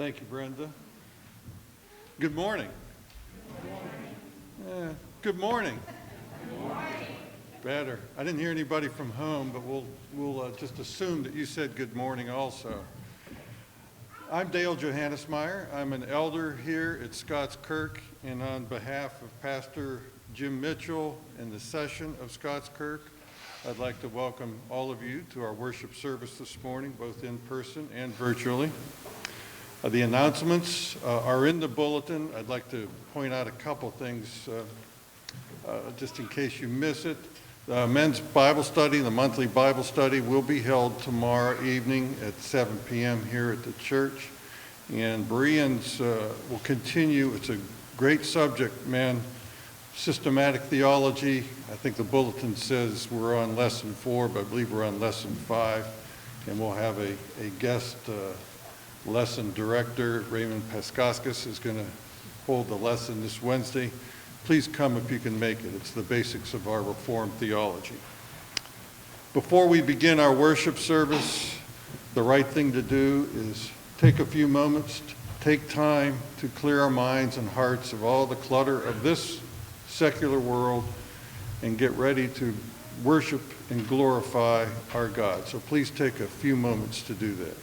Thank you, Brenda. Good morning. Good morning. Good morning. Better. I didn't hear anybody from home, but we'll just assume that you said good morning also. I'm Dale Johannesmeyer. I'm an elder here at Scots Kirk, and on behalf of Pastor Jim Mitchell and the session of Scots Kirk, I'd like to welcome all of you to our worship service this morning, both in person and virtually. The announcements are in the bulletin. I'd like to point out a couple things just in case you miss it. The men's Bible study, the monthly Bible study, will be held tomorrow evening at 7 p.m. here at the church. And Bereans will continue. It's a great subject, man. Systematic theology. I think the bulletin says we're on lesson 4, but I believe we're on lesson 5. And we'll have a guest lesson director. Raymond Paskaskis is going to hold the lesson this Wednesday. Please come if you can make it. It's the basics of our Reformed theology. Before we begin our worship service, the right thing to do is take a few moments, take time to clear our minds and hearts of all the clutter of this secular world and get ready to worship and glorify our God. So please take a few moments to do that.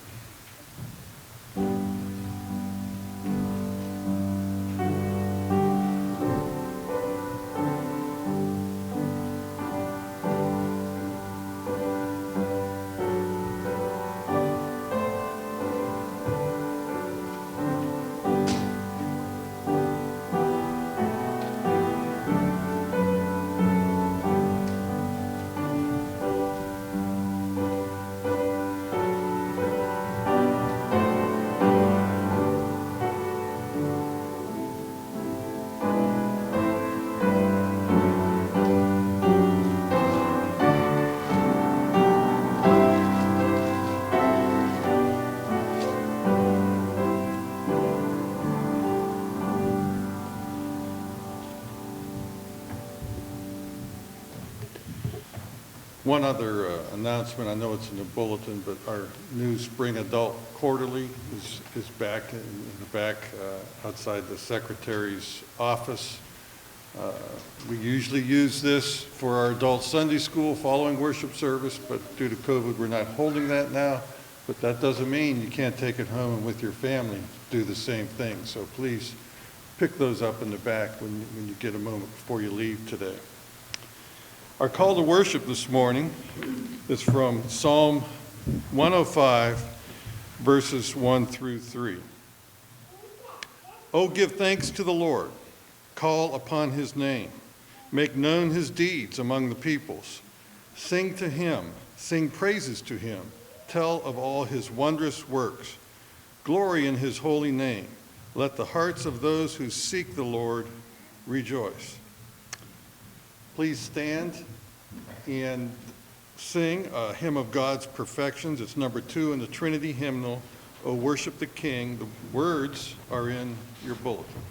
One other announcement, I know it's in the bulletin, but our new Spring Adult Quarterly is back in the back outside the Secretary's office. We usually use this for our adult Sunday school following worship service, but due to COVID, we're not holding that now. But that doesn't mean you can't take it home and with your family do the same thing. So please pick those up in the back when you get a moment before you leave today. Our call to worship this morning is from Psalm 105, verses 1 through 3. Oh, give thanks to the Lord. Call upon his name. Make known his deeds among the peoples. Sing to him. Sing praises to him. Tell of all his wondrous works. Glory in his holy name. Let the hearts of those who seek the Lord rejoice. Please stand and sing a hymn of God's perfections. It's number 2 in the Trinity hymnal, O Worship the King. The words are in your bulletin.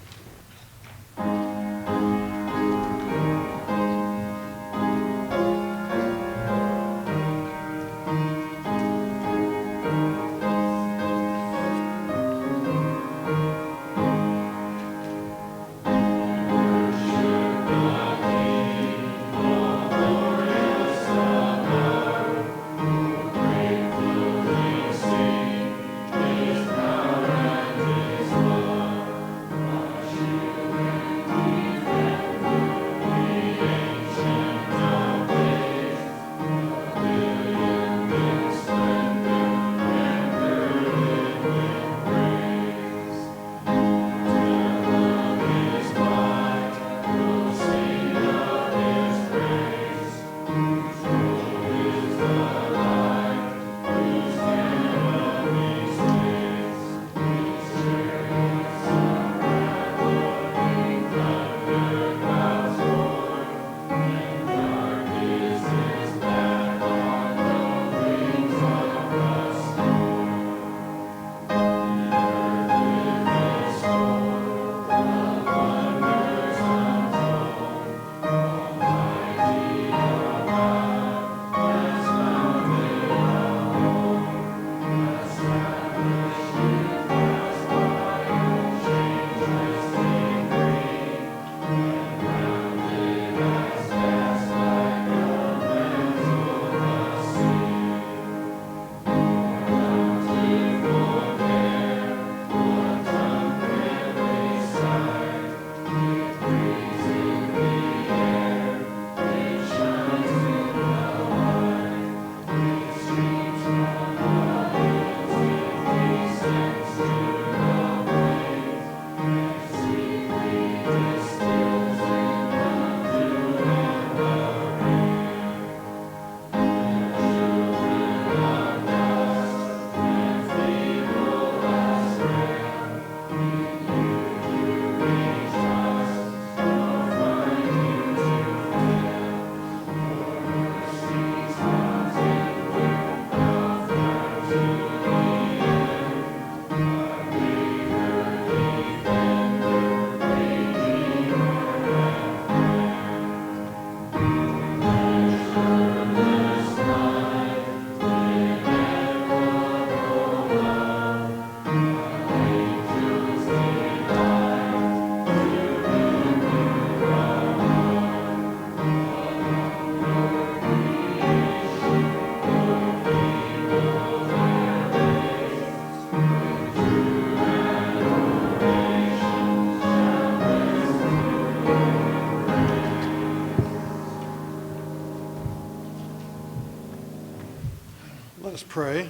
Let us pray.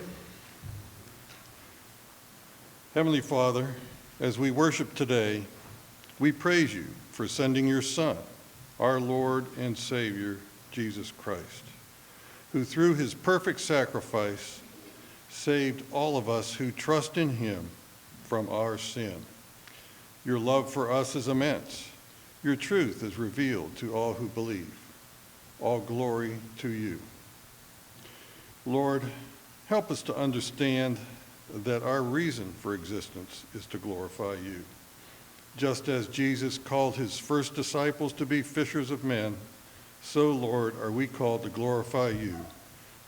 Heavenly Father, as we worship today, we praise you for sending your Son, our Lord and Savior, Jesus Christ, who through his perfect sacrifice saved all of us who trust in him from our sin. Your love for us is immense. Your truth is revealed to all who believe. All glory to you. Lord, help us to understand that our reason for existence is to glorify you. Just as Jesus called his first disciples to be fishers of men, so, Lord, are we called to glorify you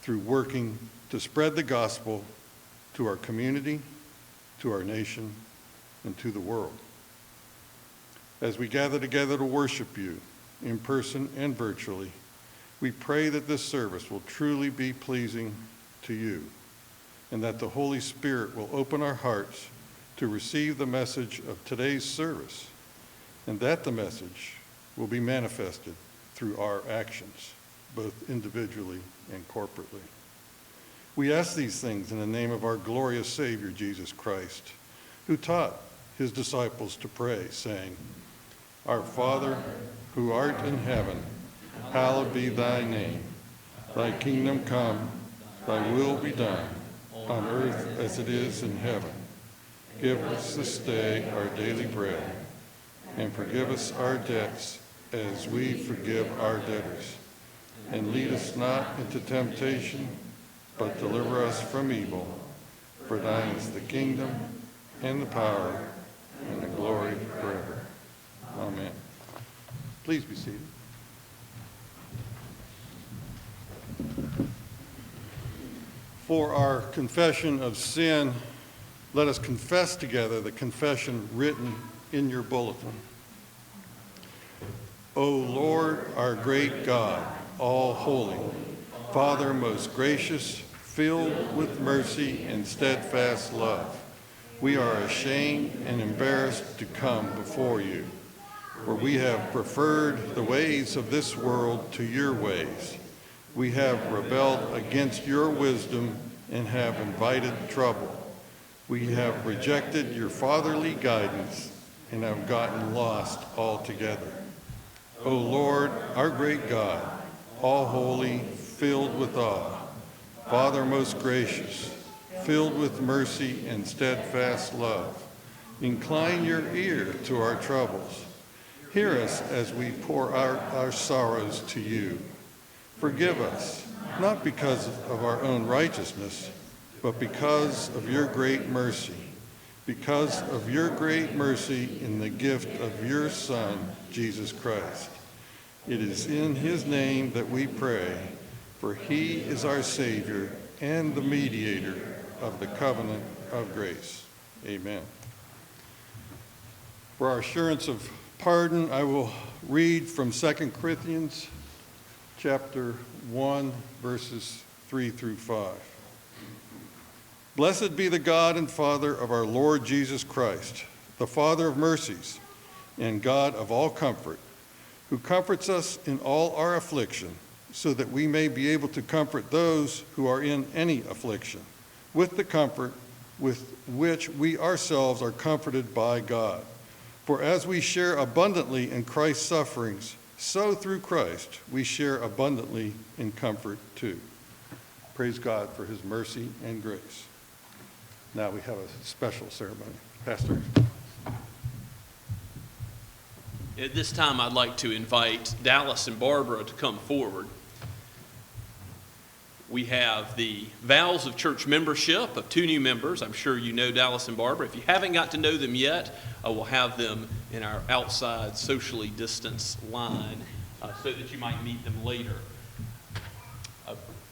through working to spread the gospel to our community, to our nation, and to the world. As we gather together to worship you in person and virtually, we pray that this service will truly be pleasing to you, and that the Holy Spirit will open our hearts to receive the message of today's service, and that the message will be manifested through our actions, both individually and corporately. We ask these things in the name of our glorious Savior, Jesus Christ, who taught his disciples to pray, saying, Our Father, who art in heaven, hallowed be thy name. Thy kingdom come, thy will be done, on earth as it is in heaven. Give us this day our daily bread, and forgive us our debts as we forgive our debtors. And lead us not into temptation, but deliver us from evil. For thine is the kingdom, and the power, and the glory forever. Amen. Please be seated. For our confession of sin, let us confess together the confession written in your bulletin. O Lord, our great God, all holy, Father most gracious, filled with mercy and steadfast love, we are ashamed and embarrassed to come before you, for we have preferred the ways of this world to your ways. We have rebelled against your wisdom and have invited trouble. We have rejected your fatherly guidance and have gotten lost altogether. O Lord, our great God, all holy, filled with awe, Father most gracious, filled with mercy and steadfast love, incline your ear to our troubles. Hear us as we pour out our sorrows to you. Forgive us, not because of our own righteousness, but because of your great mercy, because of your great mercy in the gift of your Son, Jesus Christ. It is in his name that we pray, for he is our Savior and the mediator of the covenant of grace. Amen. For our assurance of pardon, I will read from 2 Corinthians chapter 1, verses 3 through 5. Blessed be the God and Father of our Lord Jesus Christ, the Father of mercies and God of all comfort, who comforts us in all our affliction, so that we may be able to comfort those who are in any affliction, with the comfort with which we ourselves are comforted by God. For as we share abundantly in Christ's sufferings, so through Christ we share abundantly in comfort too. Praise God for his mercy and grace. Now we have a special ceremony. Pastor. At this time, I'd like to invite Dallas and Barbara to come forward. We have the vows of church membership of two new members. I'm sure you know Dallas and Barbara. If you haven't got to know them yet, we'll have them in our outside socially distanced line so that you might meet them later.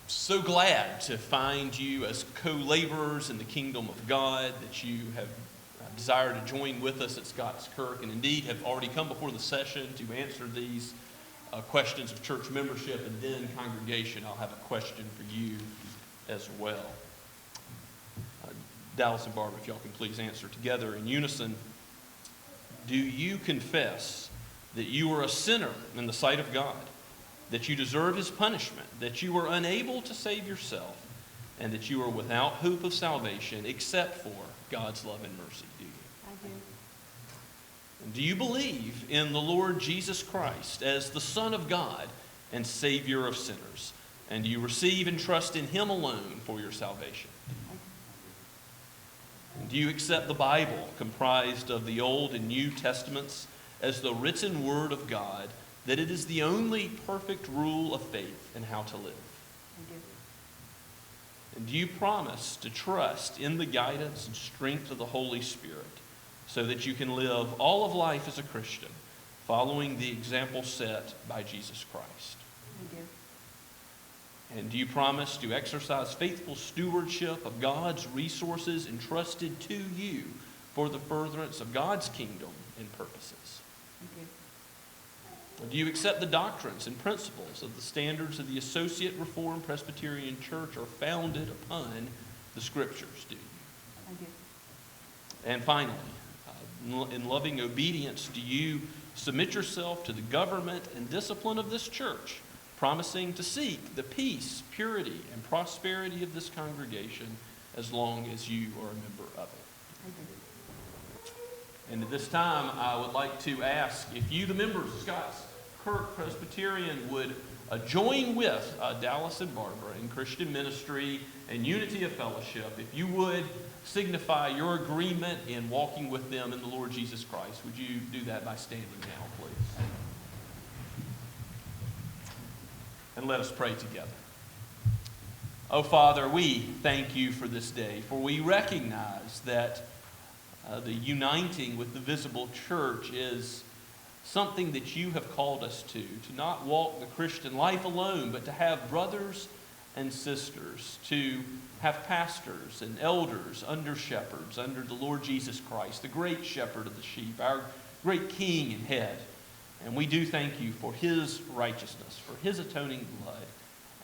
So glad to find you as co-laborers in the kingdom of God, that you have desired to join with us at Scots Kirk, and indeed have already come before the session to answer these questions of church membership, and then congregation, I'll have a question for you as well. Dallas and Barbara, if y'all can please answer together in unison. Do you confess that you are a sinner in the sight of God, that you deserve his punishment, that you were unable to save yourself, and that you are without hope of salvation except for God's love and mercy, do you? I do. And do you believe in the Lord Jesus Christ as the Son of God and Savior of sinners? And do you receive and trust in Him alone for your salvation? And do you accept the Bible, comprised of the Old and New Testaments, as the written Word of God, that it is the only perfect rule of faith and how to live? I do. And do you promise to trust in the guidance and strength of the Holy Spirit so that you can live all of life as a Christian, following the example set by Jesus Christ? I do. And do you promise to exercise faithful stewardship of God's resources entrusted to you for the furtherance of God's kingdom and purposes? I do. Do you accept the doctrines and principles of the standards of the Associate Reformed Presbyterian Church are founded upon the Scriptures, do you? I do. And finally, in loving obedience, do you submit yourself to the government and discipline of this church, promising to seek the peace, purity, and prosperity of this congregation as long as you are a member of it? I do. And at this time, I would like to ask if you, the members of Scots Kirk Presbyterian, would join with Dallas and Barbara in Christian ministry and unity of fellowship. If you would signify your agreement in walking with them in the Lord Jesus Christ, would you do that by standing now, please? And let us pray together. Oh, Father, we thank you for this day, for we recognize that the uniting with the visible church is something that you have called us to not walk the Christian life alone, but to have brothers and sisters, to have pastors and elders, under shepherds, under the Lord Jesus Christ, the great shepherd of the sheep, our great king and head. And we do thank you for his righteousness, for his atoning blood,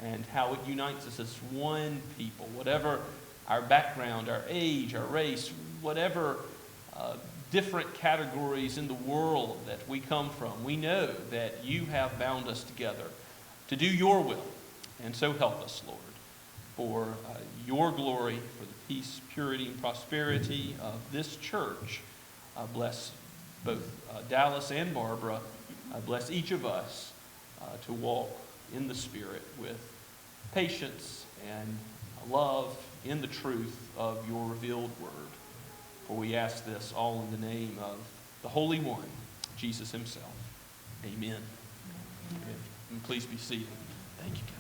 and how it unites us as one people, whatever our background, our age, our race, whatever different categories in the world that we come from. We know that you have bound us together to do your will. And so help us, Lord, for your glory, for the peace, purity, and prosperity of this church. Bless both Dallas and Barbara. Bless each of us to walk in the Spirit with patience and love in the truth of your revealed word. For we ask this all in the name of the Holy One, Jesus himself. Amen. Amen. And please be seated. Thank you, guys.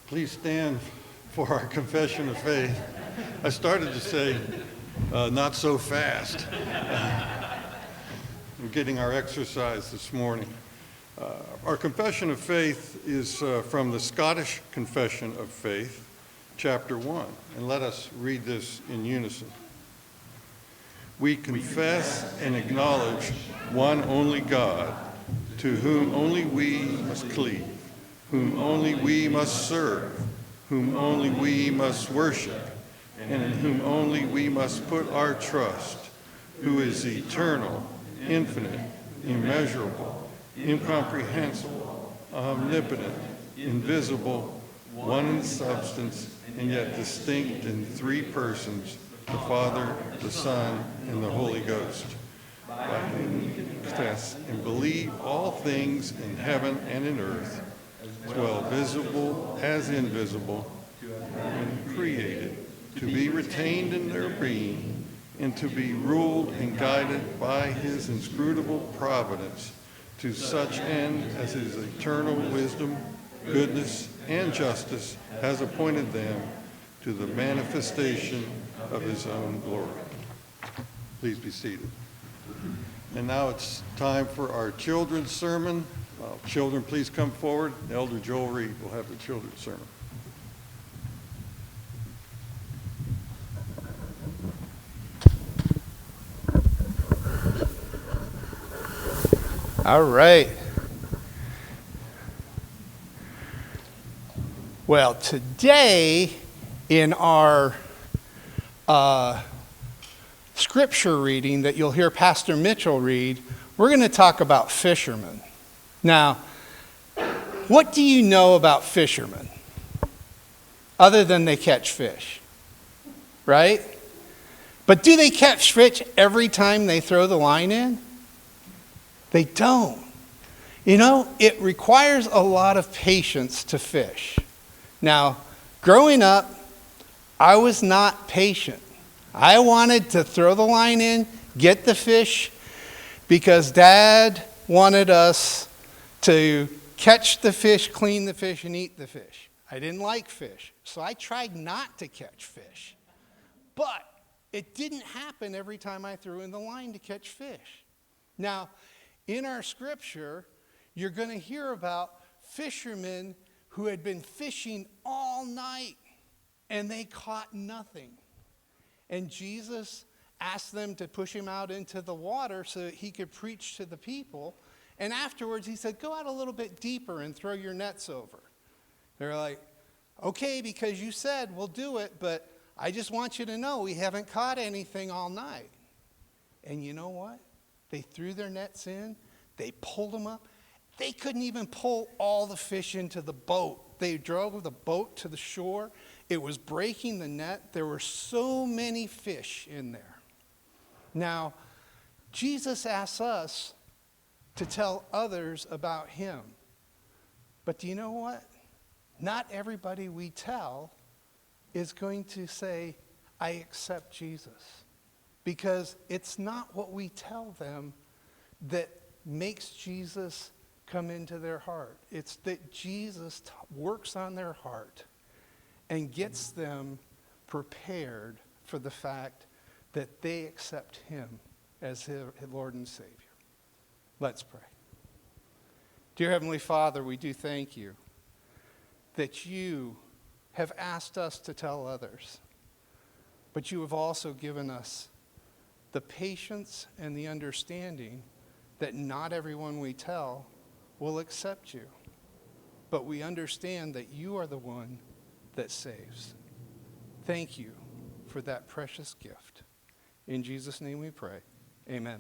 Please stand for our confession of faith. I started to say, not so fast. We're getting our exercise this morning. Our confession of faith is from the Scottish Confession of Faith, chapter 1. And let us read this in unison. We confess and acknowledge one only God, to whom only we must cleave, whom only we must serve, whom only we must worship, and in whom only we must put our trust, who is eternal, infinite, immeasurable, incomprehensible, omnipotent, invisible, one in substance, and yet distinct in three persons, the Father, the Son, and the Holy Ghost, by whom we confess and believe all things in heaven and in earth, as well visible as invisible, and created, to be retained in their being, and to be ruled and guided by his inscrutable providence, to such end as his eternal wisdom, goodness, and justice has appointed them to the manifestation of his own glory. Please be seated. And now it's time for our children's sermon. Children, please come forward. Elder Joel Reed will have the children's sermon. All right. Well, today in our scripture reading that you'll hear Pastor Mitchell read, we're going to talk about fishermen. Now, what do you know about fishermen? Other than they catch fish, right? But do they catch fish every time they throw the line in? They don't. You know, it requires a lot of patience to fish. Now, growing up, I was not patient. I wanted to throw the line in, get the fish, because Dad wanted us to catch the fish, clean the fish, and eat the fish. I didn't like fish, so I tried not to catch fish. But it didn't happen every time I threw in the line to catch fish. Now, in our scripture, you're going to hear about fishermen who had been fishing all night, and they caught nothing. And Jesus asked them to push him out into the water so that he could preach to the people. And afterwards, he said, go out a little bit deeper and throw your nets over. They're like, okay, because you said we'll do it, but I just want you to know we haven't caught anything all night. And you know what? They threw their nets in. They pulled them up. They couldn't even pull all the fish into the boat. They drove the boat to the shore. It was breaking the net. There were so many fish in there. Now, Jesus asks us to tell others about him. But do you know what? Not everybody we tell is going to say, I accept Jesus. Because it's not what we tell them that makes Jesus come into their heart. It's that Jesus works on their heart and gets them prepared for the fact that they accept him as their Lord and Savior. Let's pray. Dear Heavenly Father, we do thank you that you have asked us to tell others, but you have also given us the patience and the understanding that not everyone we tell will accept you. But we understand that you are the one that saves. Thank you for that precious gift. In Jesus' name we pray. Amen.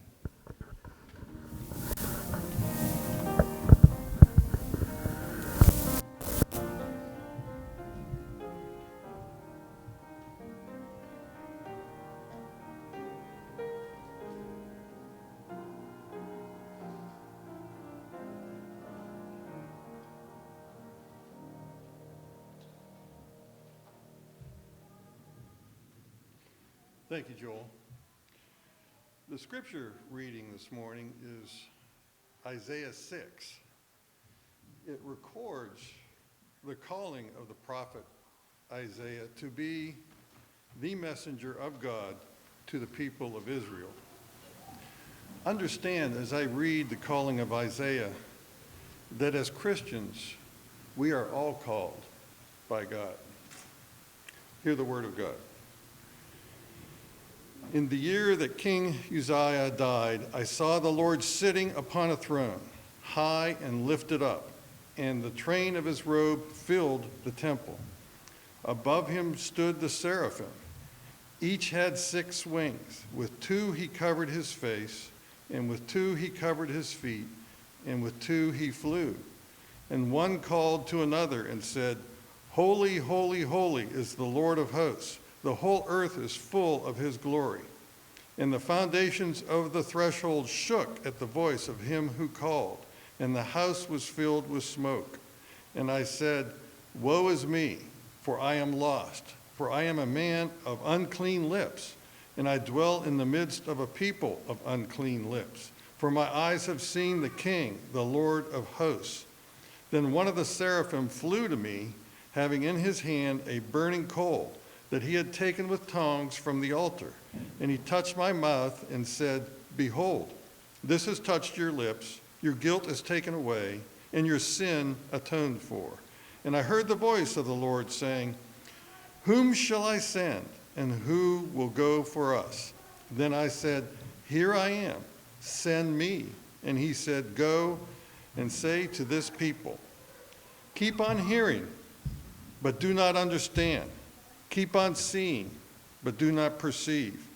Thank you, Joel. The scripture reading this morning is Isaiah 6. It records the calling of the prophet Isaiah to be the messenger of God to the people of Israel. Understand, as I read the calling of Isaiah, that as Christians, we are all called by God. Hear the word of God. In the year that King Uzziah died, I saw the Lord sitting upon a throne, high and lifted up, and the train of his robe filled the temple. Above him stood the seraphim. Each had 6 wings. With 2 he covered his face, and with 2 he covered his feet, and with 2 he flew. And one called to another and said, Holy, holy, holy is the Lord of hosts. The whole earth is full of his glory. And the foundations of the threshold shook at the voice of him who called, and the house was filled with smoke. And I said, Woe is me, for I am lost, for I am a man of unclean lips, and I dwell in the midst of a people of unclean lips. For my eyes have seen the King, the Lord of hosts. Then one of the seraphim flew to me, having in his hand a burning coal, that he had taken with tongs from the altar. And he touched my mouth and said, Behold, this has touched your lips, your guilt is taken away, and your sin atoned for. And I heard the voice of the Lord saying, Whom shall I send, and who will go for us? Then I said, Here I am, send me. And he said, Go and say to this people, Keep on hearing, but do not understand. Keep on seeing, but do not perceive.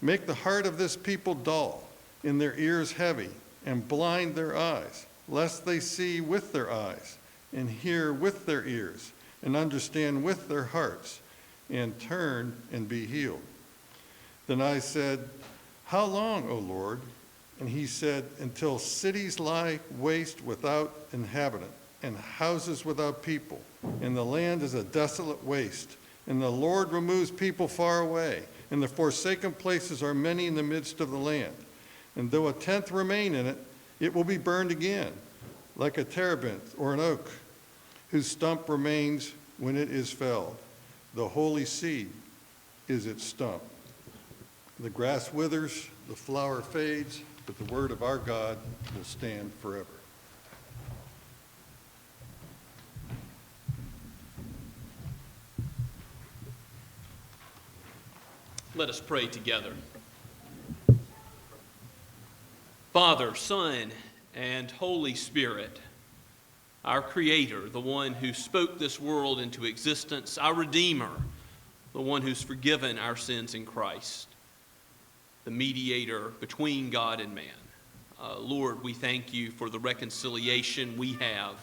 Make the heart of this people dull, and their ears heavy, and blind their eyes, lest they see with their eyes, and hear with their ears, and understand with their hearts, and turn and be healed. Then I said, How long, O Lord? And he said, Until cities lie waste without inhabitant, and houses without people, and the land is a desolate waste, and the Lord removes people far away, and the forsaken places are many in the midst of the land. And though a tenth remain in it, it will be burned again, like a terebinth or an oak, whose stump remains when it is felled. The holy seed is its stump. The grass withers, the flower fades, but the word of our God will stand forever. Let us pray together. Father, Son, and Holy Spirit, our Creator, the one who spoke this world into existence, our Redeemer, the one who's forgiven our sins in Christ, the mediator between God and man. Lord, we thank you for the reconciliation we have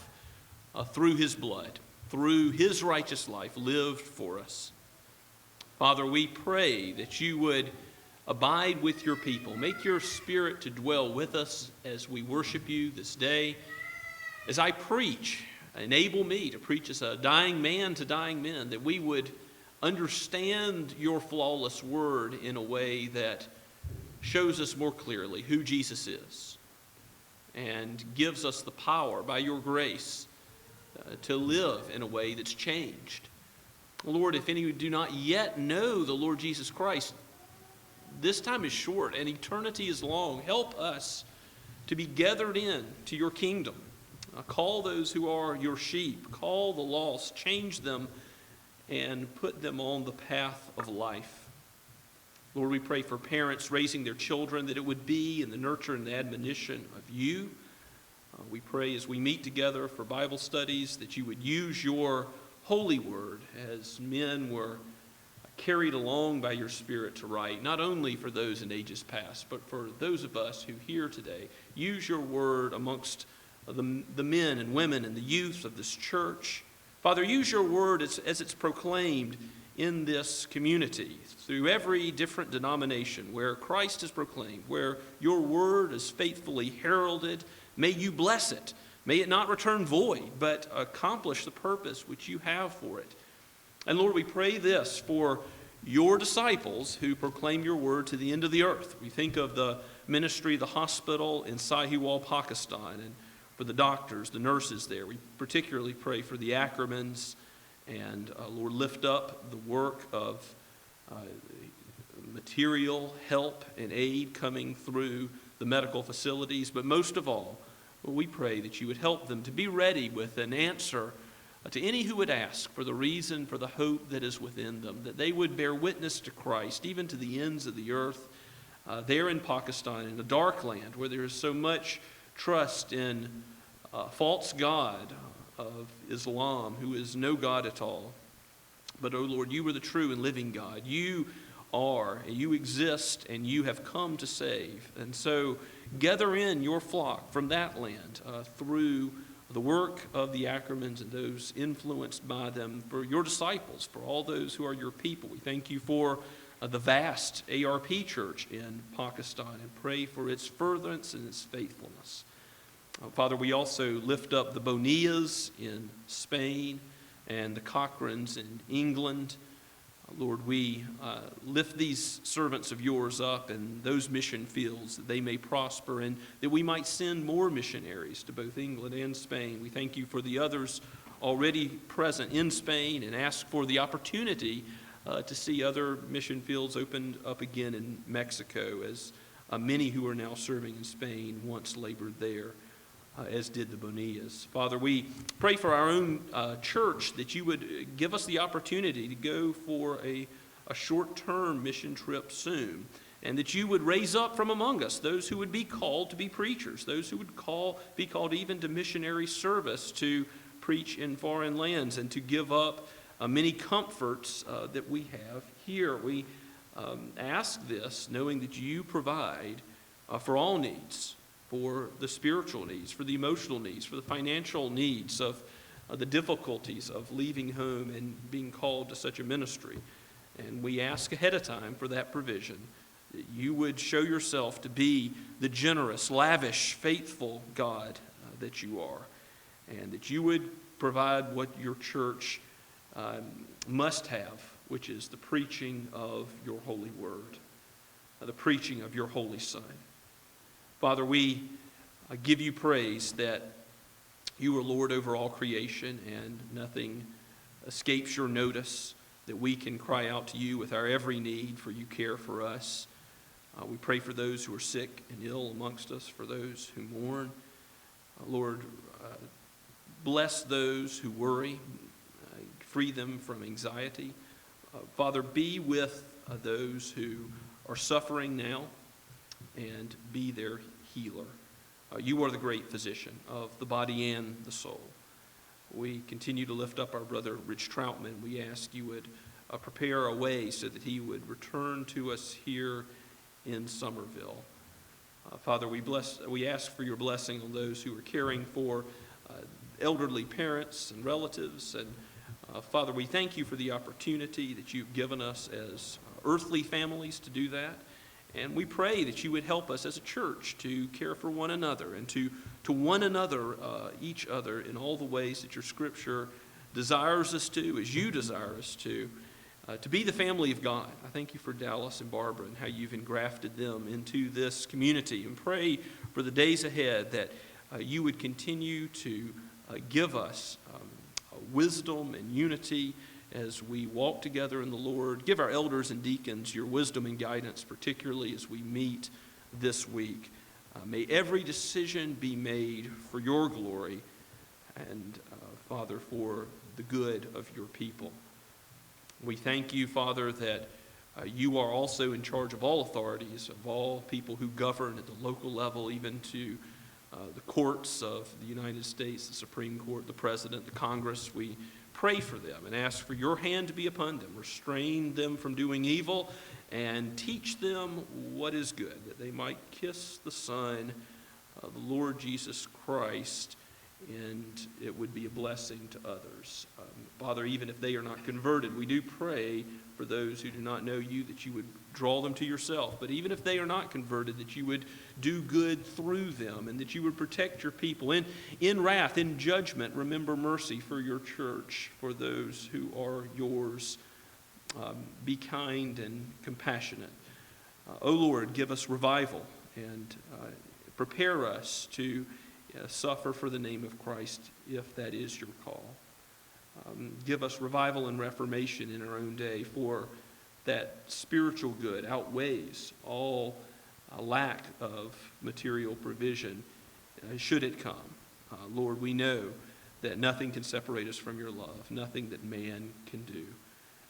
through his blood, through his righteous life lived for us. Father, we pray that you would abide with your people. Make your Spirit to dwell with us as we worship you this day. As I preach, enable me to preach as a dying man to dying men, that we would understand your flawless word in a way that shows us more clearly who Jesus is and gives us the power by your grace to live in a way that's changed. Lord, if any do not yet know the Lord Jesus Christ, this time is short and eternity is long. Help us to be gathered in to your kingdom. Call those who are your sheep. Call the lost. Change them and put them on the path of life. Lord, we pray for parents raising their children, that it would be in the nurture and the admonition of you. We pray as we meet together for Bible studies that you would use your holy word as men were carried along by your Spirit to write, not only for those in ages past, but for those of us who hear today. Use your word amongst the men and women and the youth of this church. Father, use your word as it's proclaimed in this community, through every different denomination where Christ is proclaimed, where your word is faithfully heralded. May you bless it. May it not return void, but accomplish the purpose which you have for it. And Lord, we pray this for your disciples who proclaim your word to the end of the earth. We think of the ministry of the hospital in Sahiwal, Pakistan, and for the doctors, the nurses there. We particularly pray for the Ackermans, and Lord, lift up the work of material help and aid coming through the medical facilities. But most of all, we pray that you would help them to be ready with an answer to any who would ask for the reason for the hope that is within them, that they would bear witness to Christ, even to the ends of the earth, there in Pakistan, in a dark land where there is so much trust in false god of Islam, who is no God at all. But, oh Lord, you are the true and living God. You are, and you exist, and you have come to save. And so gather in your flock from that land through the work of the Ackermans and those influenced by them, for your disciples, for all those who are your people. We thank you for the vast ARP church in Pakistan and pray for its furtherance and its faithfulness. Father, we also lift up the Bonillas in Spain and the Cochrans in England. Lord, we lift these servants of yours up in those mission fields that they may prosper and that we might send more missionaries to both England and Spain. We thank you for the others already present in Spain and ask for the opportunity to see other mission fields opened up again in Mexico, as many who are now serving in Spain once labored there, as did the Bonillas. Father, we pray for our own church that you would give us the opportunity to go for a short-term mission trip soon, and that you would raise up from among us those who would be called to be preachers, those who would be called even to missionary service, to preach in foreign lands and to give up many comforts that we have here. We ask this knowing that you provide for all needs, for the spiritual needs, for the emotional needs, for the financial needs of the difficulties of leaving home and being called to such a ministry. And we ask ahead of time for that provision, that you would show yourself to be the generous, lavish, faithful God that you are, and that you would provide what your church must have, which is the preaching of your holy word, the preaching of your holy Son. Father, we give you praise that you are Lord over all creation and nothing escapes your notice, that we can cry out to you with our every need, for you care for us. We pray for those who are sick and ill amongst us, for those who mourn. Lord, bless those who worry, free them from anxiety. Father, be with those who are suffering now and be their healer. You are the great physician of the body and the soul. We continue to lift up our brother Rich Troutman. We ask you would prepare a way so that he would return to us here in Somerville. Father, we ask for your blessing on those who are caring for elderly parents and relatives. And Father, we thank you for the opportunity that you've given us as earthly families to do that. And we pray that you would help us as a church to care for one another and to one another, each other, in all the ways that your Scripture desires us to, as you desire us to be the family of God. I thank you for Dallas and Barbara and how you've engrafted them into this community, and pray for the days ahead that you would continue to give us wisdom and unity as we walk together in the Lord. Give our elders and deacons your wisdom and guidance, particularly as we meet this week. May every decision be made for your glory and, Father, for the good of your people. We thank you, Father, that you are also in charge of all authorities, of all people who govern at the local level, even to the courts of the United States, the Supreme Court, the President, the Congress. We pray for them and ask for your hand to be upon them. Restrain them from doing evil and teach them what is good, that they might kiss the Son of the Lord Jesus Christ, and it would be a blessing to others. Father, even if they are not converted, we do pray for those who do not know you, that you would draw them to yourself. But even if they are not converted, that you would do good through them, and that you would protect your people. In wrath, in judgment, remember mercy for your church, for those who are yours. Be kind and compassionate. O Lord, give us revival and prepare us to suffer for the name of Christ, if that is your call. Give us revival and reformation in our own day, for that spiritual good outweighs all lack of material provision, should it come. Lord, we know that nothing can separate us from your love, nothing that man can do.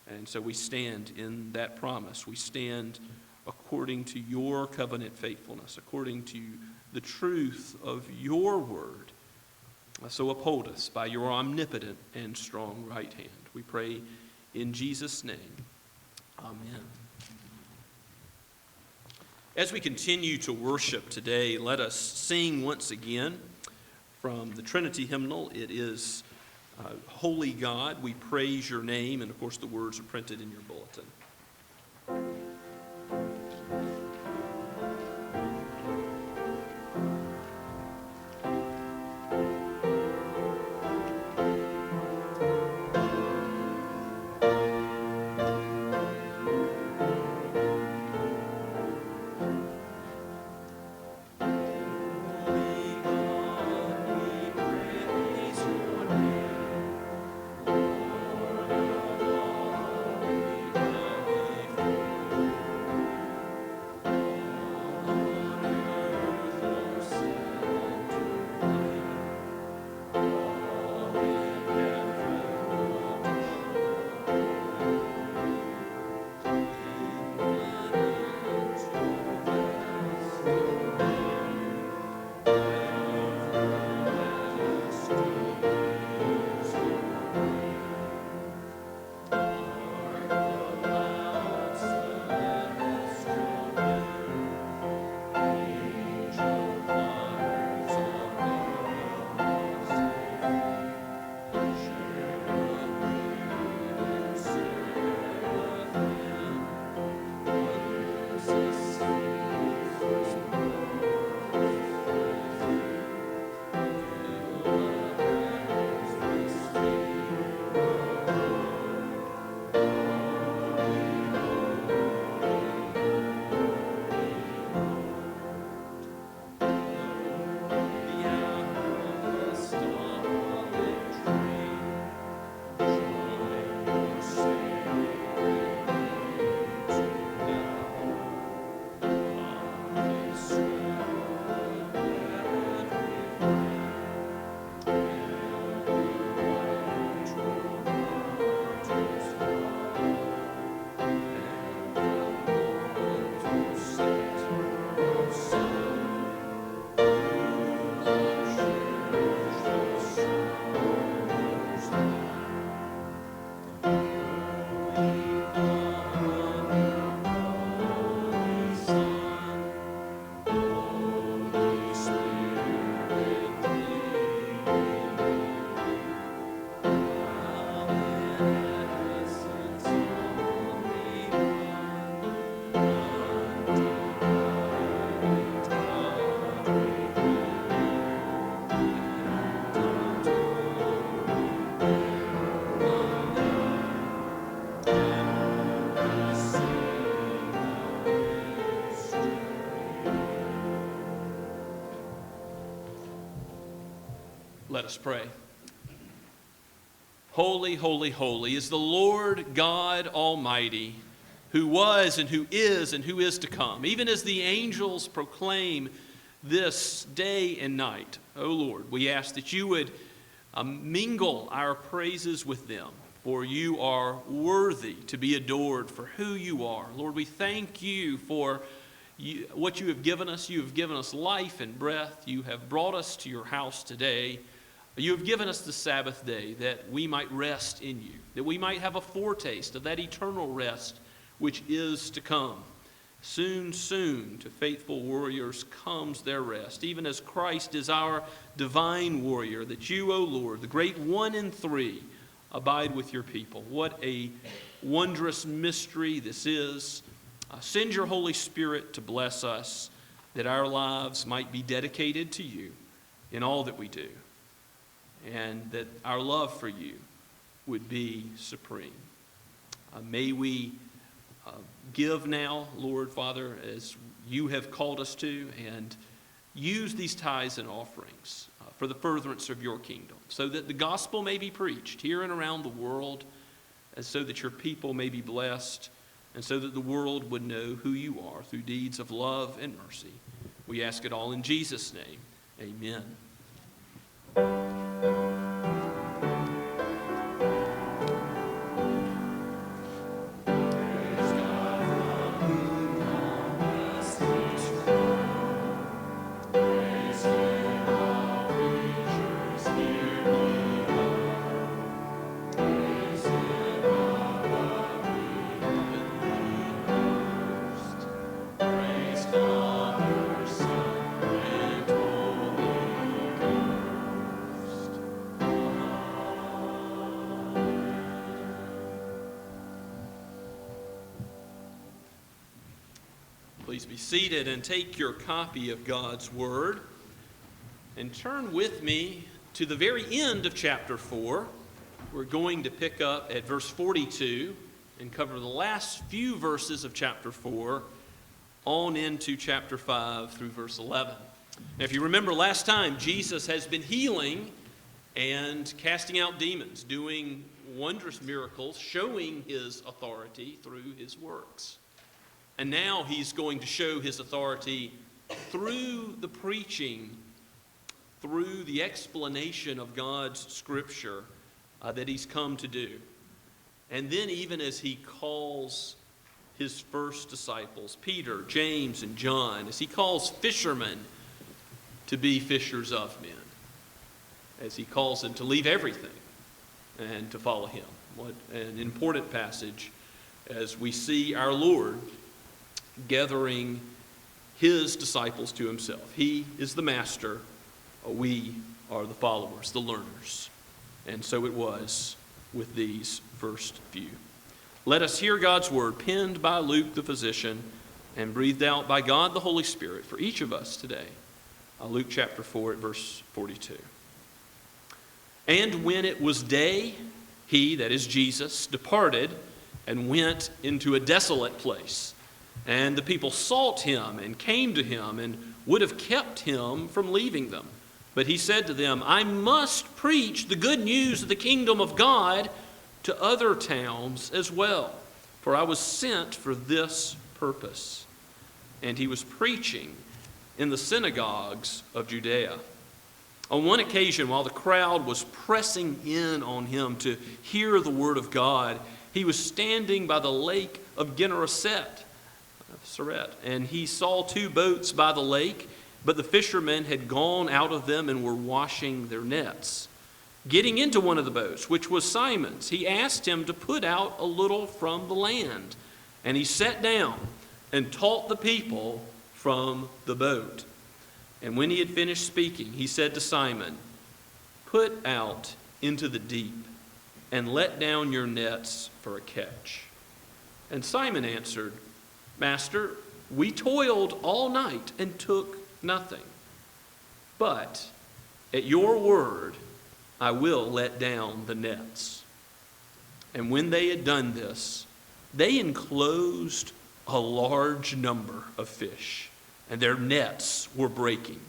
And so we stand in that promise. We stand according to your covenant faithfulness, according to the truth of your word. So uphold us by your omnipotent and strong right hand. We pray in Jesus' name. Amen. As we continue to worship today, let us sing once again from the Trinity hymnal. It is Holy God, we praise your name, and of course the words are printed in your bulletin. Let us pray. Holy, holy, holy is the Lord God Almighty, who was and who is to come. Even as the angels proclaim this day and night, O Lord, we ask that you would mingle our praises with them, for you are worthy to be adored for who you are. Lord, we thank you for what you have given us. You have given us life and breath. You have brought us to your house today. You have given us the Sabbath day that we might rest in you, that we might have a foretaste of that eternal rest which is to come. Soon, soon, to faithful warriors comes their rest, even as Christ is our divine warrior, that you, O Lord, the great one in three, abide with your people. What a wondrous mystery this is. Send your Holy Spirit to bless us, that our lives might be dedicated to you in all that we do, and that our love for you would be supreme. May we give now, Lord Father, as you have called us to, and use these tithes and offerings for the furtherance of your kingdom, so that the gospel may be preached here and around the world, and so that your people may be blessed, and so that the world would know who you are through deeds of love and mercy. We ask it all in Jesus' name. Amen. Please be seated and take your copy of God's Word and turn with me to the very end of chapter 4. We're going to pick up at verse 42 and cover the last few verses of chapter 4 on into chapter 5 through verse 11. Now, if you remember last time, Jesus has been healing and casting out demons, doing wondrous miracles, showing his authority through his works. And now he's going to show his authority through the preaching, through the explanation of God's Scripture that he's come to do. And then even as he calls his first disciples, Peter, James, and John, as he calls fishermen to be fishers of men, as he calls them to leave everything and to follow him. What an important passage as we see our Lord gathering his disciples to himself. He is the master. We are the followers, the learners. And so it was with these first few. Let us hear God's word penned by Luke the physician and breathed out by God the Holy Spirit for each of us today. Luke chapter 4 at verse 42. And when it was day, he, that is Jesus, departed and went into a desolate place. And the people sought him and came to him and would have kept him from leaving them. But he said to them, I must preach the good news of the kingdom of God to other towns as well, for I was sent for this purpose. And he was preaching in the synagogues of Judea. On one occasion, while the crowd was pressing in on him to hear the word of God, he was standing by the lake of Gennesaret, and he saw two boats by the lake, but the fishermen had gone out of them and were washing their nets. Getting into one of the boats, which was Simon's, he asked him to put out a little from the land. And he sat down and taught the people from the boat. And when he had finished speaking, he said to Simon, Put out into the deep and let down your nets for a catch." And Simon answered, "Master, we toiled all night and took nothing. But at your word, I will let down the nets." And when they had done this, they enclosed a large number of fish, and their nets were breaking.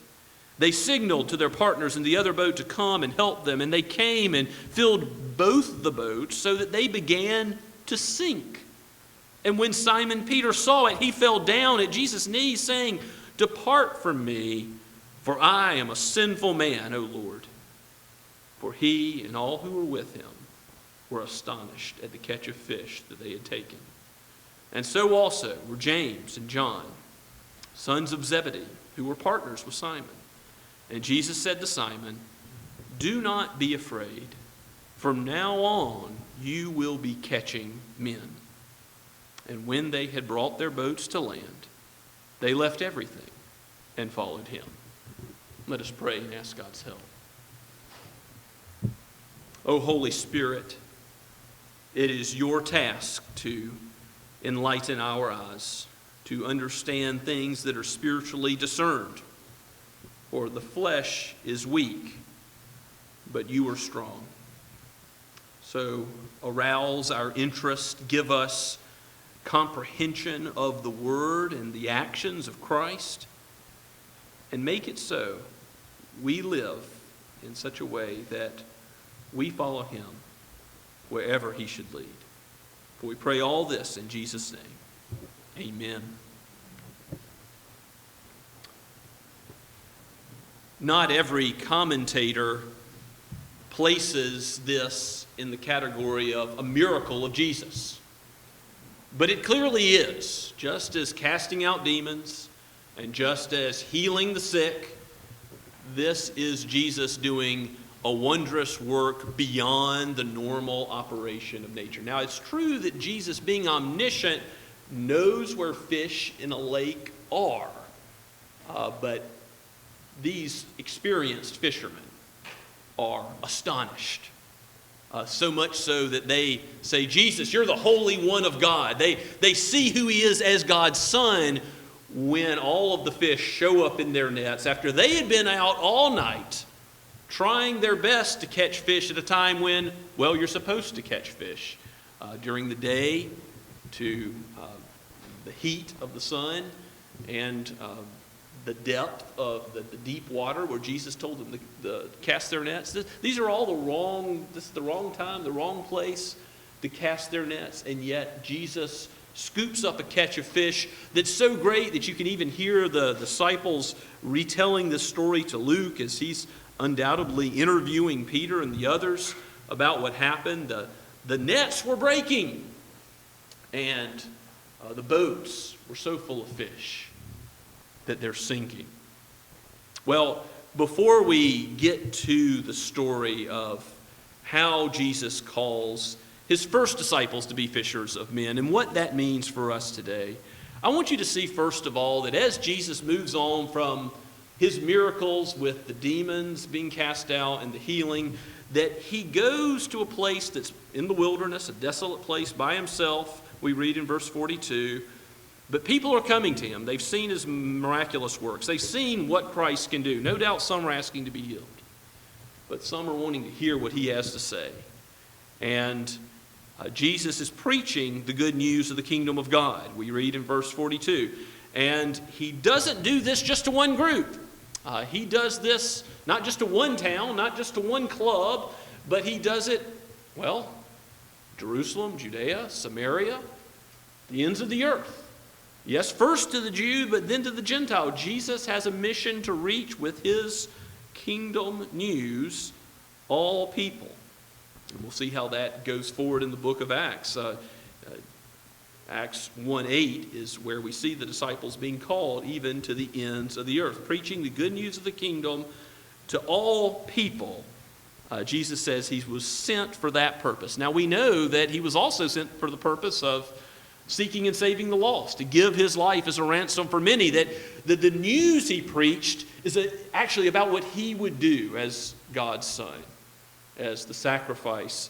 They signaled to their partners in the other boat to come and help them, and they came and filled both the boats so that they began to sink. And when Simon Peter saw it, he fell down at Jesus' knees, saying, "Depart from me, for I am a sinful man, O Lord." For he and all who were with him were astonished at the catch of fish that they had taken. And so also were James and John, sons of Zebedee, who were partners with Simon. And Jesus said to Simon, "Do not be afraid. From now on you will be catching men." And when they had brought their boats to land, they left everything and followed him. Let us pray and ask God's help. O Holy Spirit, it is your task to enlighten our eyes, to understand things that are spiritually discerned. For the flesh is weak, but you are strong. So arouse our interest, give us comprehension of the word and the actions of Christ, and make it so we live in such a way that we follow him wherever he should lead. For we pray all this in Jesus' name. Amen. Not every commentator places this in the category of a miracle of Jesus. But it clearly is, just as casting out demons and just as healing the sick, this is Jesus doing a wondrous work beyond the normal operation of nature. Now, it's true that Jesus, being omniscient, knows where fish in a lake are. But these experienced fishermen are astonished. So much so that they say, "Jesus, you're the Holy One of God." They see who he is as God's Son when all of the fish show up in their nets after they had been out all night trying their best to catch fish at a time when, well, you're supposed to catch fish. During the day, to the heat of the sun and the depth of the deep water where Jesus told them to cast their nets. These are all this is the wrong time, the wrong place to cast their nets. And yet Jesus scoops up a catch of fish that's so great that you can even hear the disciples retelling this story to Luke as he's undoubtedly interviewing Peter and the others about what happened. The nets were breaking, and the boats were so full of fish that they're sinking. Well, before we get to the story of how Jesus calls his first disciples to be fishers of men and what that means for us today, I want you to see, first of all, that as Jesus moves on from his miracles with the demons being cast out and the healing, that he goes to a place that's in the wilderness, a desolate place by himself. We read in verse 42, but people are coming to him. They've seen his miraculous works. They've seen what Christ can do. No doubt some are asking to be healed, but some are wanting to hear what he has to say. And Jesus is preaching the good news of the kingdom of God. We read in verse 42. And he doesn't do this just to one group. He does this not just to one town, not just to one club, but he does it, well, Jerusalem, Judea, Samaria, the ends of the earth. Yes, first to the Jew, but then to the Gentile. Jesus has a mission to reach with his kingdom news all people. And we'll see how that goes forward in the book of Acts. Acts 1:8 is where we see the disciples being called even to the ends of the earth, preaching the good news of the kingdom to all people. Jesus says he was sent for that purpose. Now we know that he was also sent for the purpose of seeking and saving the lost, to give his life as a ransom for many, that the news he preached is actually about what he would do as God's Son, as the sacrifice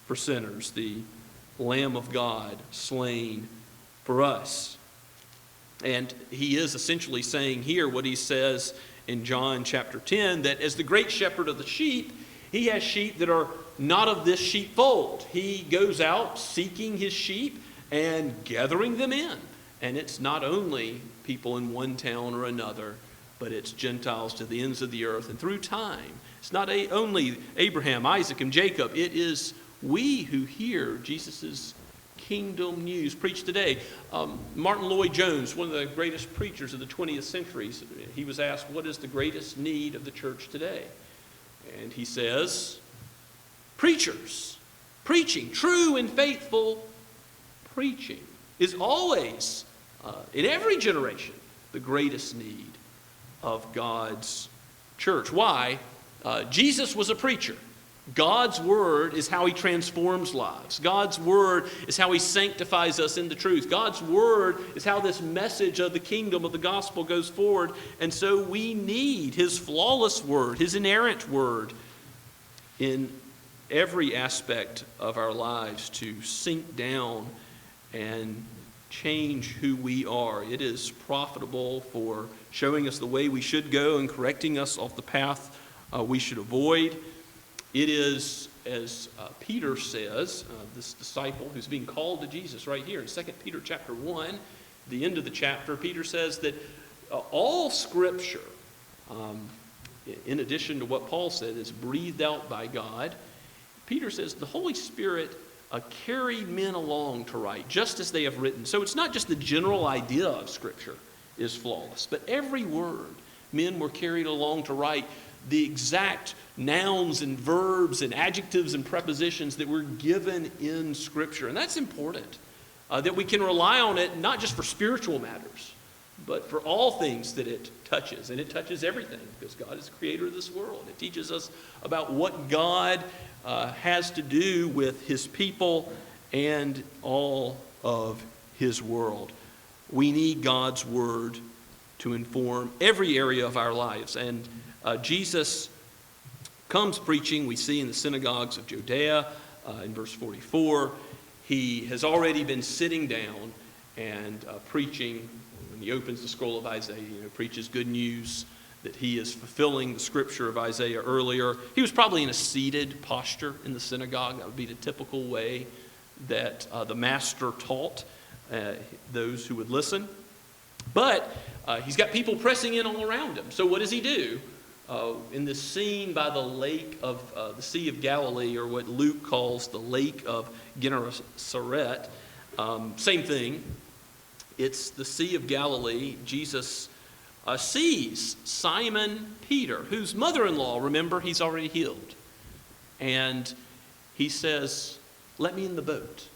for sinners, the Lamb of God slain for us. And he is essentially saying here what he says in John chapter 10, that as the great shepherd of the sheep, he has sheep that are not of this sheepfold. He goes out seeking his sheep and gathering them in. And it's not only people in one town or another, but it's Gentiles to the ends of the earth. And through time, it's not only Abraham, Isaac, and Jacob. It is we who hear Jesus' kingdom news preached today. Martin Lloyd-Jones, one of the greatest preachers of the 20th century, he was asked, what is the greatest need of the church today? And he says, preachers, preaching, true and faithful preaching is always, in every generation, the greatest need of God's church. Why? Jesus was a preacher. God's word is how he transforms lives. God's word is how he sanctifies us in the truth. God's word is how this message of the kingdom of the gospel goes forward. And so we need his flawless word, his inerrant word in every aspect of our lives to sink down and change who we are. It is profitable for showing us the way we should go and correcting us off the path we should avoid. It is, as Peter says, this disciple who's being called to Jesus right here in 2 Peter chapter 1, the end of the chapter, Peter says that all Scripture, in addition to what Paul said, is breathed out by God. Peter says the Holy Spirit carried men along to write, just as they have written. So it's not just the general idea of Scripture is flawless, but every word men were carried along to write, the exact nouns and verbs and adjectives and prepositions that were given in Scripture. And that's important, that we can rely on it not just for spiritual matters, but for all things that it touches. And it touches everything because God is the creator of this world. It teaches us about what God has to do with his people and all of his world. We need God's word to inform every area of our lives. And Jesus comes preaching, we see in the synagogues of Judea in verse 44. He has already been sitting down and preaching. When he opens the scroll of Isaiah, preaches good news that he is fulfilling the scripture of Isaiah earlier. He was probably in a seated posture in the synagogue. That would be the typical way that the master taught those who would listen. But he's got people pressing in all around him. So what does he do? In this scene by the lake of the Sea of Galilee, or what Luke calls the Lake of Gennesaret, same thing. It's the Sea of Galilee. Jesus sees Simon Peter, whose mother-in-law, remember, he's already healed. And he says, let me in the boat.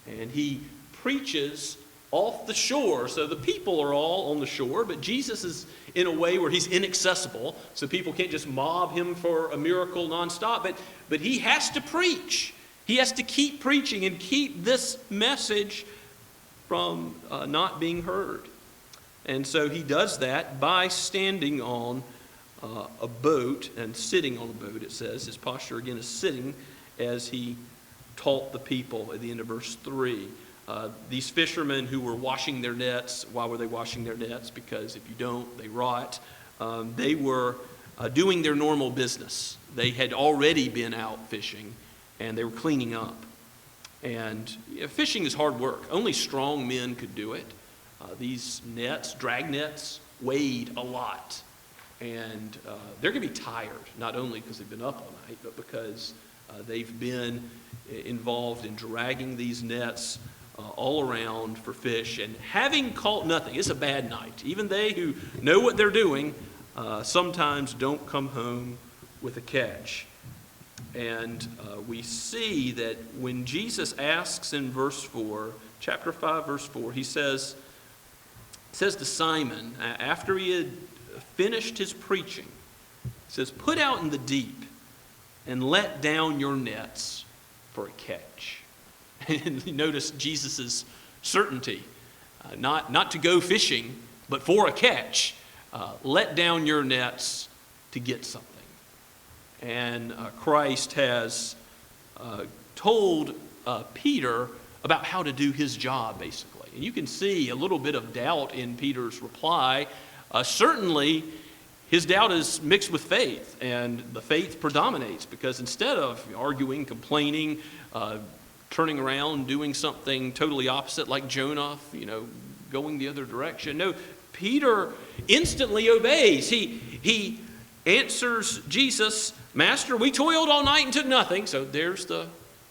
And he preaches off the shore. So the people are all on the shore, but Jesus is in a way where he's inaccessible, so people can't just mob him for a miracle nonstop. But he has to preach. He has to keep preaching and keep this message from not being heard. And so he does that by standing on a boat and sitting on a boat, it says. His posture, again, is sitting as he taught the people at the end of verse 3. These fishermen who were washing their nets, why were they washing their nets? Because if you don't, they rot. They were doing their normal business. They had already been out fishing, and they were cleaning up. And fishing is hard work. Only strong men could do it. These nets, drag nets, weighed a lot. And they're going to be tired, not only because they've been up all night, but because they've been involved in dragging these nets all around for fish and having caught nothing. It's a bad night. Even they who know what they're doing sometimes don't come home with a catch. And we see that when Jesus asks in verse 4, chapter 5, verse 4, he says to Simon, after he had finished his preaching, he says, put out in the deep and let down your nets for a catch. And notice Jesus' certainty, not to go fishing, but for a catch. Let down your nets to get something. And Christ has told Peter about how to do his job, basically. And you can see a little bit of doubt in Peter's reply. Certainly, his doubt is mixed with faith, and the faith predominates, because instead of arguing, complaining, turning around, doing something totally opposite like Jonah, going the other direction, no, Peter instantly obeys. He answers Jesus, "Master, we toiled all night and took nothing." So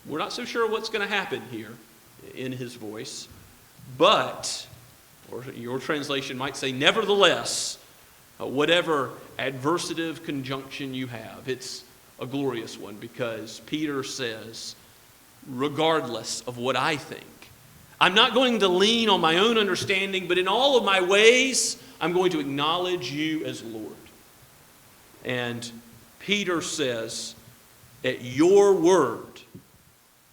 we're not so sure what's going to happen here in his voice. But, or your translation might say, nevertheless, whatever adversative conjunction you have, it's a glorious one, because Peter says, regardless of what I think, I'm not going to lean on my own understanding, but in all of my ways, I'm going to acknowledge you as Lord. And Peter says, at your word,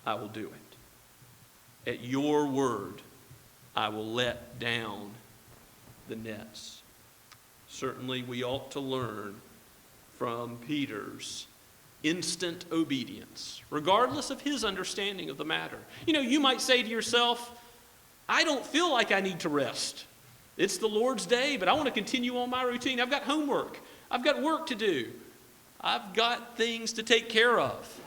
I will do it. At your word, I will let down the nets. Certainly, we ought to learn from Peter's instant obedience, regardless of his understanding of the matter. You might say to yourself, I don't feel like I need to rest. It's the Lord's day, but I want to continue on my routine. I've got homework. I've got work to do. I've got things to take care of.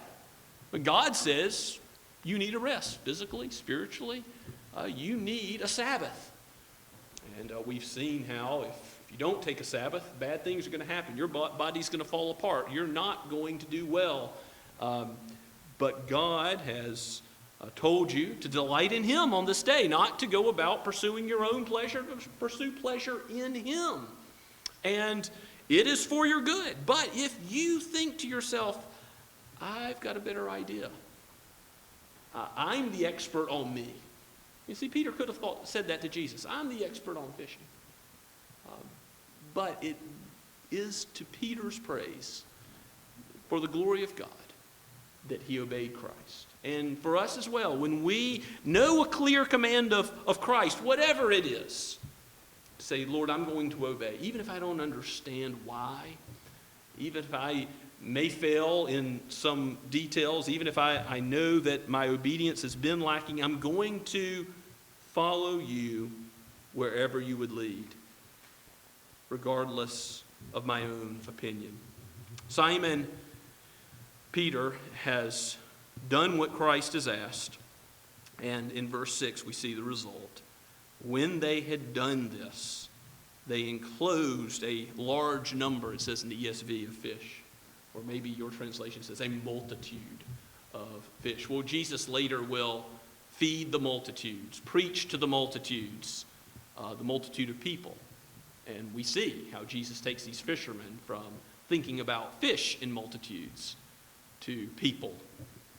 But God says you need a rest, physically, spiritually. You need a Sabbath. And we've seen how if you don't take a Sabbath, bad things are going to happen. Your body's going to fall apart. You're not going to do well. But God has told you to delight in Him on this day, not to go about pursuing your own pleasure, but pursue pleasure in Him. And it is for your good. But if you think to yourself, I've got a better idea. I'm the expert on me. You see, Peter could have said that to Jesus. I'm the expert on fishing. But it is to Peter's praise for the glory of God that he obeyed Christ. And for us as well, when we know a clear command of Christ, whatever it is, say, Lord, I'm going to obey, even if I don't understand why, even if I may fail in some details, even if I know that my obedience has been lacking, I'm going to follow you wherever you would lead, regardless of my own opinion. Simon Peter has done what Christ has asked, and in verse 6 we see the result. When they had done this, they enclosed a large number, it says in the ESV, of fish. Or maybe your translation says a multitude of fish. Well, Jesus later will feed the multitudes, preach to the multitudes, the multitude of people. And we see how Jesus takes these fishermen from thinking about fish in multitudes to people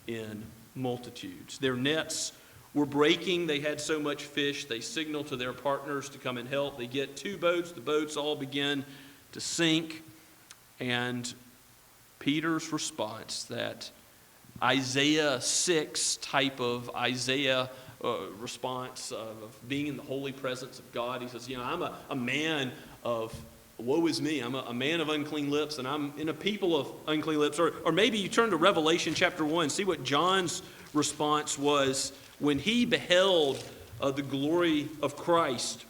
in multitudes. Their nets were breaking. They had so much fish. They signal to their partners to come and help. They get 2 boats. The boats all begin to sink. And Peter's response, that Isaiah 6 type of Isaiah response of being in the holy presence of God. He says, I'm a man of, woe is me, I'm a man of unclean lips, and I'm in a people of unclean lips. Or maybe you turn to Revelation chapter 1, see what John's response was when he beheld the glory of Christ.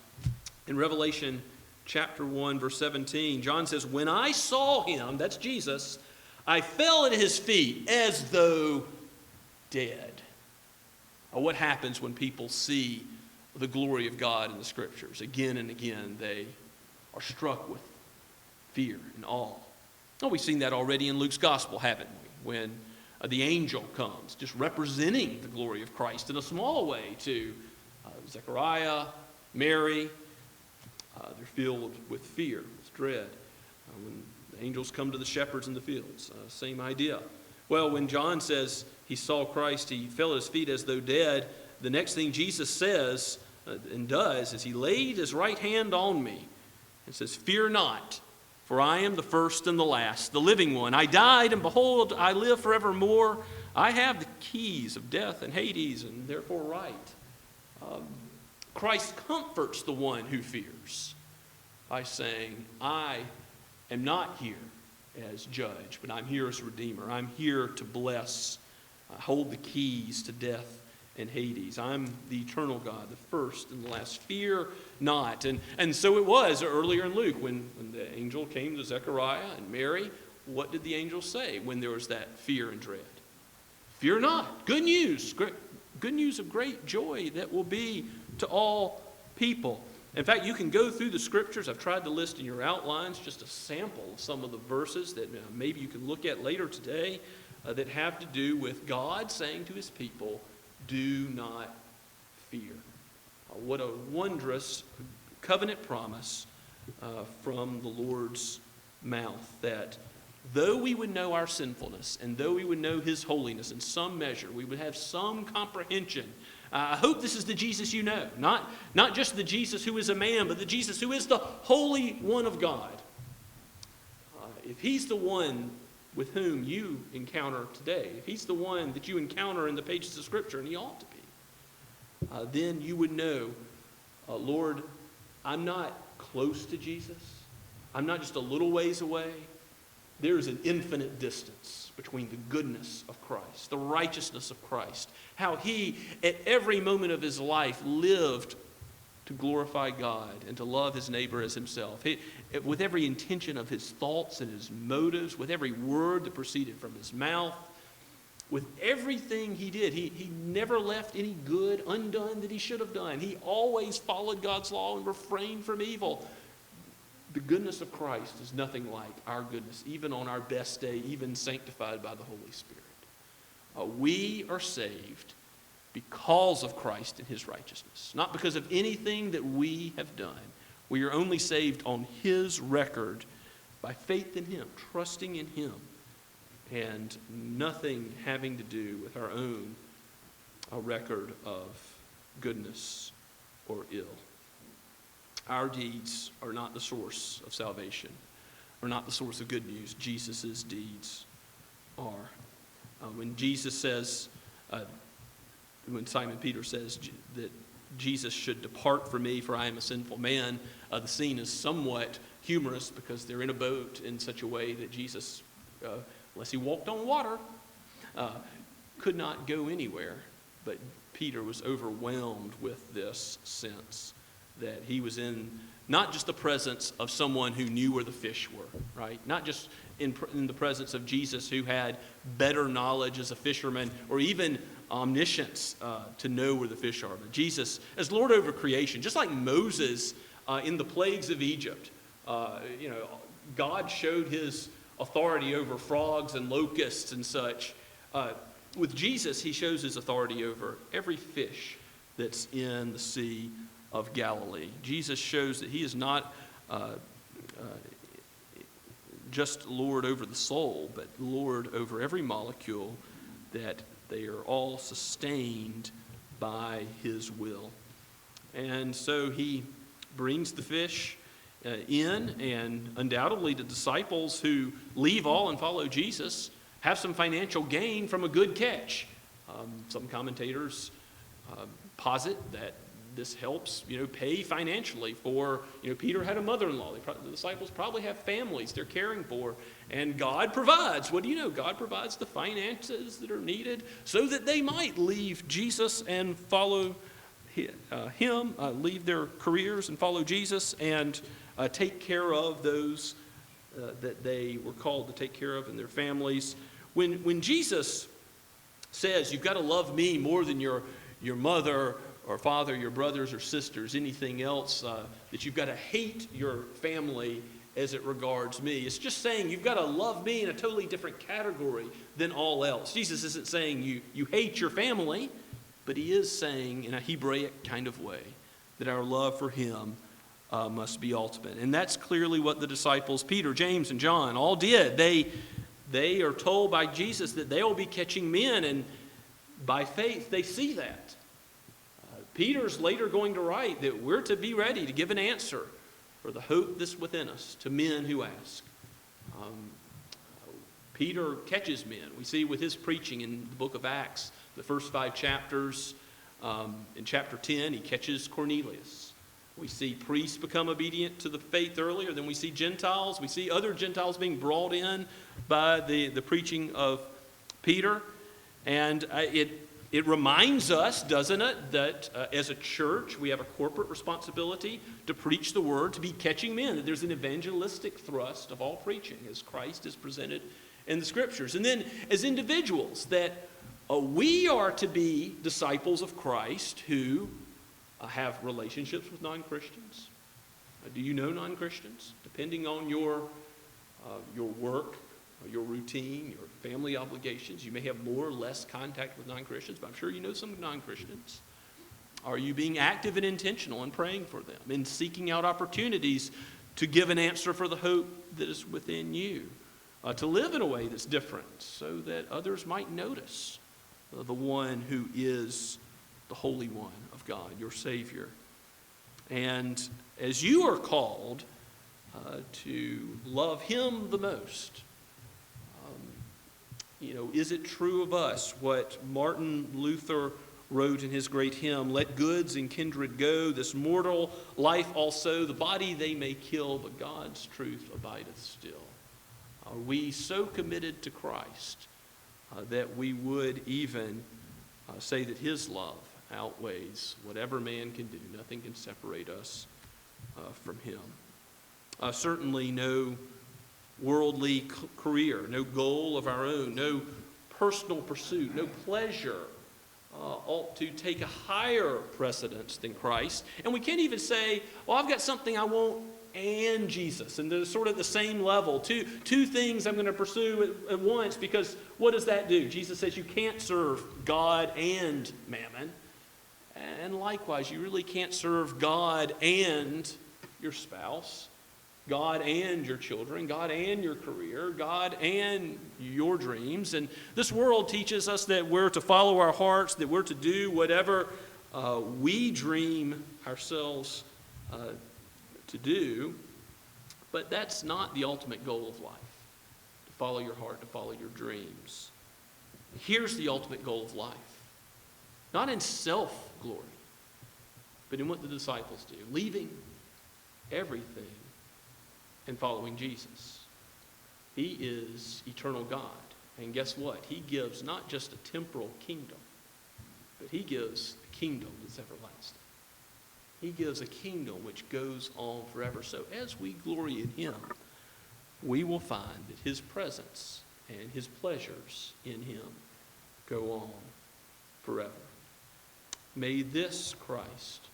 In Revelation chapter 1, verse 17, John says, when I saw him, that's Jesus, I fell at his feet as though dead. What happens when people see the glory of God in the Scriptures? Again and again, they are struck with fear and awe. Oh, we've seen that already in Luke's Gospel, haven't we? When the angel comes, just representing the glory of Christ in a small way to Zechariah, Mary. They're filled with fear, with dread. When the angels come to the shepherds in the fields, same idea. Well, when John says he saw Christ, he fell at his feet as though dead, the next thing Jesus says and does is he laid his right hand on me and says, fear not, for I am the first and the last, the living one. I died, and behold, I live forevermore. I have the keys of death and Hades, and therefore right. Christ comforts the one who fears by saying, I am not here as judge, but I'm here as redeemer. I'm here to bless hold the keys to death and Hades. I'm the eternal God, the first and the last. Fear not. And so it was earlier in Luke when the angel came to Zechariah and Mary. What did the angel say when there was that fear and dread? Fear not. Good news. Good news of great joy that will be to all people. In fact, you can go through the scriptures. I've tried to list in your outlines just a sample of some of the verses that maybe you can look at later today that have to do with God saying to his people, do not fear. What a wondrous covenant promise from the Lord's mouth, that though we would know our sinfulness and though we would know his holiness in some measure, we would have some comprehension. I hope this is the Jesus you know, not just the Jesus who is a man, but the Jesus who is the Holy One of God. If he's the one with whom you encounter today, if he's the one that you encounter in the pages of Scripture, and he ought to be, then you would know, Lord, I'm not close to Jesus. I'm not just a little ways away. There is an infinite distance between the goodness of Christ, the righteousness of Christ, how he, at every moment of his life, lived to glorify God and to love his neighbor as himself. With every intention of his thoughts and his motives, with every word that proceeded from his mouth, with everything he did, he never left any good undone that he should have done. He always followed God's law and refrained from evil. The goodness of Christ is nothing like our goodness, even on our best day, even sanctified by the Holy Spirit. We are saved because of Christ and his righteousness, not because of anything that we have done. We are only saved on his record by faith in him, trusting in him, and nothing having to do with our own record of goodness or ill. Our deeds are not the source of salvation, are not the source of good news. Jesus' deeds are. When Jesus says, when Simon Peter says that Jesus should depart from me, for I am a sinful man, the scene is somewhat humorous because they're in a boat in such a way that Jesus, unless he walked on water, could not go anywhere. But Peter was overwhelmed with this sense that he was in not just the presence of someone who knew where the fish were, right? Not just in the presence of Jesus, who had better knowledge as a fisherman or even omniscience to know where the fish are. But Jesus, as Lord over creation, just like Moses in the plagues of Egypt, God showed his authority over frogs and locusts and such. With Jesus, he shows his authority over every fish that's in the Sea of Galilee. Jesus shows that he is not just Lord over the soul, but Lord over every molecule, that they are all sustained by his will. And so he brings the fish in, and undoubtedly the disciples who leave all and follow Jesus have some financial gain from a good catch. Some commentators posit that this helps, pay financially for, Peter had a mother-in-law. The disciples probably have families they're caring for. And God provides. What do you know? God provides the finances that are needed so that they might leave Jesus and follow him, leave their careers and follow Jesus, and take care of those that they were called to take care of and their families. When Jesus says, you've got to love me more than your mother or father, your brothers or sisters, anything else, that you've got to hate your family as it regards me. It's just saying you've got to love me in a totally different category than all else. Jesus isn't saying you hate your family, but he is saying in a Hebraic kind of way that our love for him must be ultimate. And that's clearly what the disciples, Peter, James, and John, all did. They are told by Jesus that they will be catching men, and by faith they see that. Peter's later going to write that we're to be ready to give an answer for the hope that's within us to men who ask. Peter catches men. We see with his preaching in the book of Acts, the first 5 chapters. In chapter 10, he catches Cornelius. We see priests become obedient to the faith earlier. Then we see Gentiles. We see other Gentiles being brought in by the preaching of Peter. And it reminds us, doesn't it, that as a church we have a corporate responsibility to preach the word, to be catching men, that there's an evangelistic thrust of all preaching as Christ is presented in the Scriptures. And then as individuals, that we are to be disciples of Christ who have relationships with non-Christians. Do you know non-Christians? Depending on your work, your routine, your family obligations, you may have more or less contact with non-Christians, but I'm sure you know some non-Christians. Are you being active and intentional in praying for them, in seeking out opportunities to give an answer for the hope that is within you, to live in a way that's different so that others might notice the one who is the Holy One of God, your Savior? And as you are called to love Him the most, is it true of us what Martin Luther wrote in his great hymn, "Let goods and kindred go, this mortal life also, the body they may kill, but God's truth abideth still." Are we so committed to Christ that we would even say that His love outweighs whatever man can do? Nothing can separate us from Him. Certainly no worldly career, no goal of our own, no personal pursuit, no pleasure ought to take a higher precedence than Christ. And we can't even say, well, I've got something I want and Jesus, and they're sort of the same level. Two things I'm going to pursue at once, because what does that do? Jesus says you can't serve God and mammon. And likewise, you really can't serve God and your spouse, God and your children, God and your career, God and your dreams. And this world teaches us that we're to follow our hearts, that we're to do whatever we dream ourselves to do. But that's not the ultimate goal of life, to follow your heart, to follow your dreams. Here's the ultimate goal of life. Not in self-glory, but in what the disciples do, leaving everything and following Jesus. He is eternal God. And guess what? He gives not just a temporal kingdom, but He gives a kingdom that's everlasting. He gives a kingdom which goes on forever. So as we glory in Him, we will find that His presence and His pleasures in Him go on forever. May this Christ,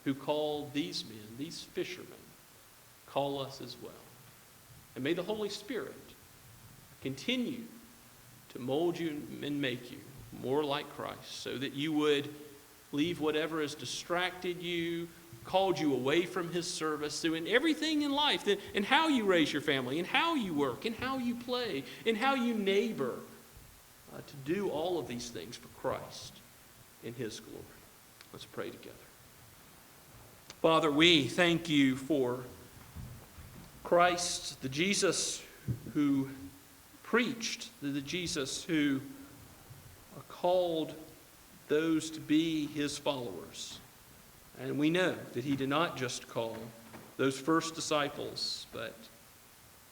who called these men, these fishermen, call us as well. And may the Holy Spirit continue to mold you and make you more like Christ, so that you would leave whatever has distracted you, called you away from His service, so in everything in life, in how you raise your family, in how you work, in how you play, in how you neighbor, to do all of these things for Christ in His glory. Let's pray together. Father, we thank You for Christ, the Jesus who preached, the Jesus who called those to be His followers. And we know that He did not just call those first disciples, but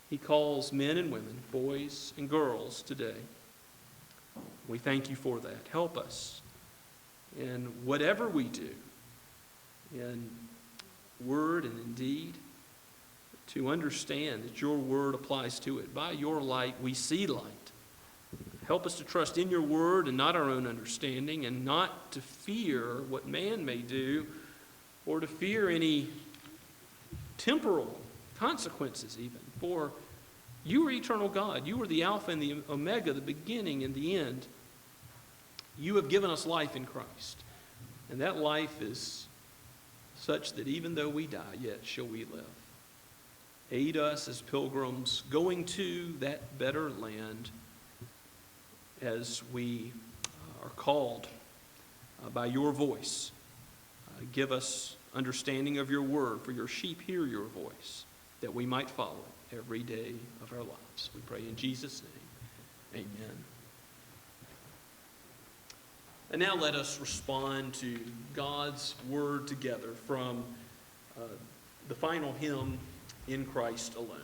He calls men and women, boys and girls today. We thank You for that. Help us in whatever we do, in word and in deed, to understand that Your word applies to it. By Your light, we see light. Help us to trust in Your word and not our own understanding, and not to fear what man may do, or to fear any temporal consequences even. For You are eternal God. You are the Alpha and the Omega, the beginning and the end. You have given us life in Christ. And that life is such that even though we die, yet shall we live. Aid us as pilgrims going to that better land, as we are called by Your voice. Give us understanding of Your word, for Your sheep hear Your voice, that we might follow it every day of our lives. We pray in Jesus' name. Amen. And now let us respond to God's word together from the final hymn, In Christ Alone.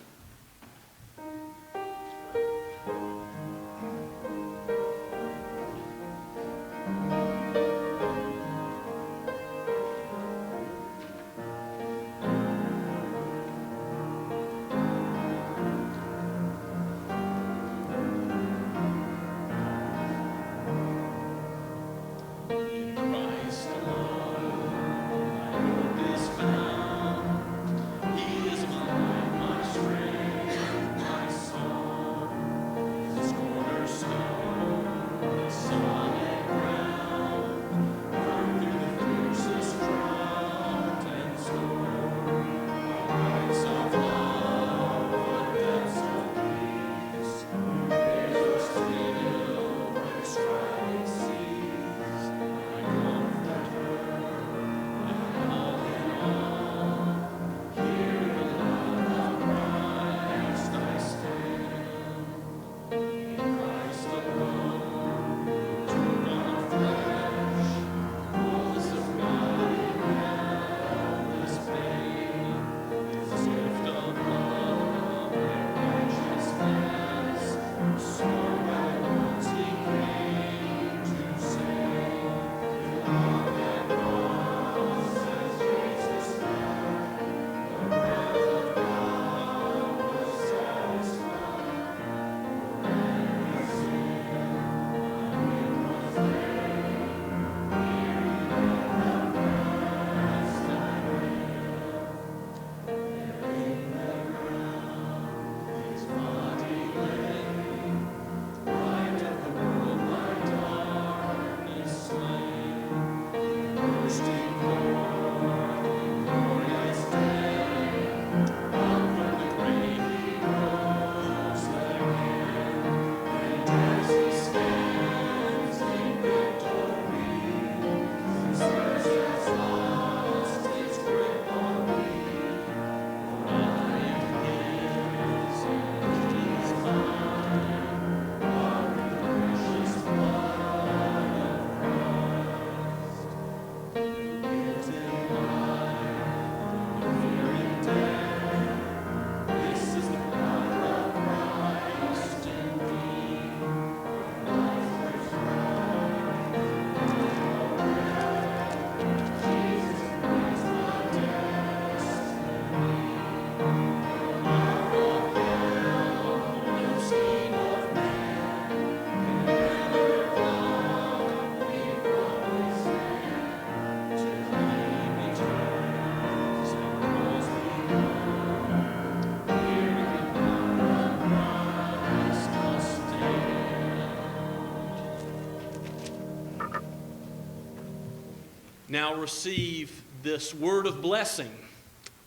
now receive this word of blessing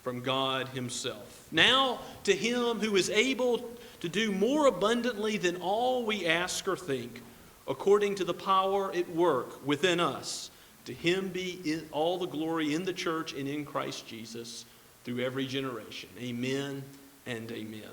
from God himself. Now to him who is able to do more abundantly than all we ask or think, according to the power at work within us, to him be all the glory in the church and in Christ Jesus through every generation. Amen and amen.